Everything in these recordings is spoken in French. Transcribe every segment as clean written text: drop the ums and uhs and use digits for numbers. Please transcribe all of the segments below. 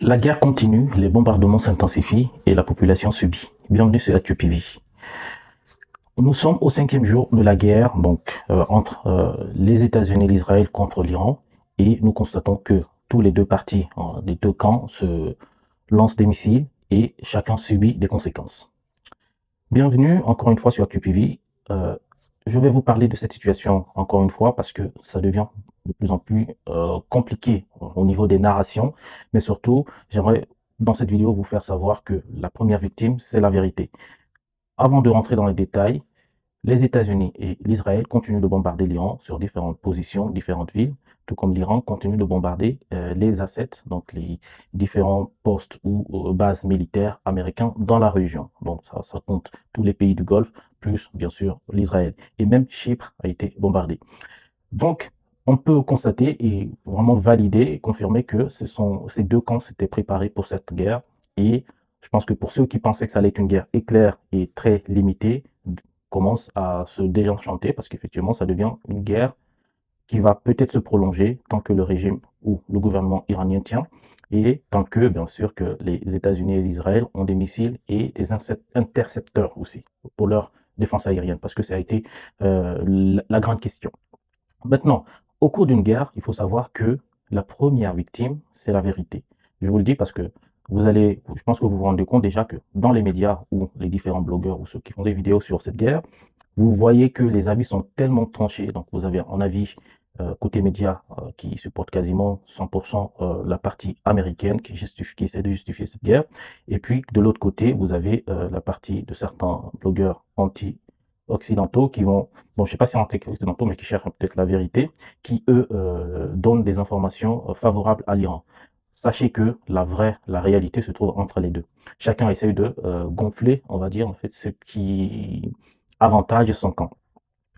La guerre continue, les bombardements s'intensifient et la population subit. Bienvenue sur ActuPV. Nous sommes au 5e jour de la guerre entre les États-Unis et l'Israël contre l'Iran et nous constatons que tous les deux parties, des deux camps, se lancent des missiles et chacun subit des conséquences. Bienvenue encore une fois sur ActuPV. Je vais vous parler de cette situation encore une fois parce que ça devient de plus en plus compliqué au niveau des narrations, mais surtout, j'aimerais dans cette vidéo vous faire savoir que la première victime, c'est la vérité. Avant de rentrer dans les détails, les États-Unis et l'Israël continuent de bombarder l'Iran sur différentes positions, différentes villes, tout comme l'Iran continue de bombarder les assets, donc les différents postes ou bases militaires américains dans la région. Donc ça compte tous les pays du Golfe, plus bien sûr l'Israël. Et même Chypre a été bombardé. Donc on peut constater et vraiment valider et confirmer que ces deux camps s'étaient préparés pour cette guerre. Et je pense que pour ceux qui pensaient que ça allait être une guerre éclair et très limitée, commence à se désenchanter parce qu'effectivement, ça devient une guerre qui va peut-être se prolonger tant que le régime ou le gouvernement iranien tient et tant que, bien sûr, que les États-Unis et l'Israël ont des missiles et des intercepteurs aussi pour leur défense aérienne parce que ça a été la grande question. Maintenant, au cours d'une guerre, il faut savoir que la première victime, c'est la vérité. Je vous le dis parce que je pense que vous vous rendez compte déjà que dans les médias ou les différents blogueurs ou ceux qui font des vidéos sur cette guerre, vous voyez que les avis sont tellement tranchés. Donc, vous avez un avis côté média qui supporte quasiment 100% la partie américaine qui essaie de justifier cette guerre. Et puis, de l'autre côté, vous avez la partie de certains blogueurs anti-occidentaux qui vont, bon, je sais pas si anti-occidentaux, mais qui cherchent peut-être la vérité, qui, eux, donnent des informations favorables à l'Iran. Sachez que la réalité se trouve entre les deux. Chacun essaye de gonfler, on va dire, en fait, ce qui avantage son camp.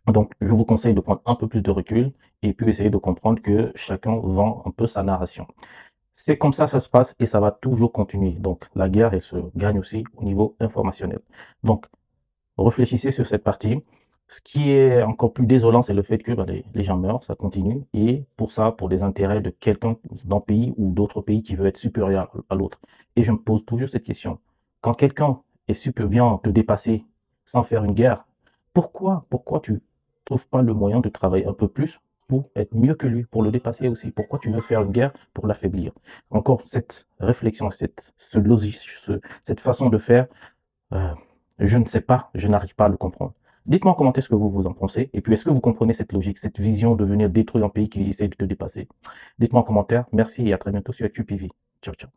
Donc, je vous conseille de prendre un peu plus de recul et puis essayer de comprendre que chacun vend un peu sa narration. C'est comme ça se passe et ça va toujours continuer. Donc, la guerre, elle se gagne aussi au niveau informationnel. Donc, réfléchissez sur cette partie. Ce qui est encore plus désolant, c'est le fait que les gens meurent, ça continue. Et pour ça, pour des intérêts de quelqu'un d'un pays ou d'autres pays qui veut être supérieur à l'autre. Et je me pose toujours cette question. Quand quelqu'un vient te dépasser sans faire une guerre, pourquoi tu trouves pas le moyen de travailler un peu plus pour être mieux que lui, pour le dépasser aussi? Pourquoi tu veux faire une guerre pour l'affaiblir? Encore cette réflexion, cette façon de faire, euh, je ne sais pas, je n'arrive pas à le comprendre. Dites-moi en commentaire ce que vous en pensez. Et puis, est-ce que vous comprenez cette logique, cette vision de venir détruire un pays qui essaie de te dépasser? Dites-moi en commentaire. Merci et à très bientôt sur QPV. Ciao, ciao.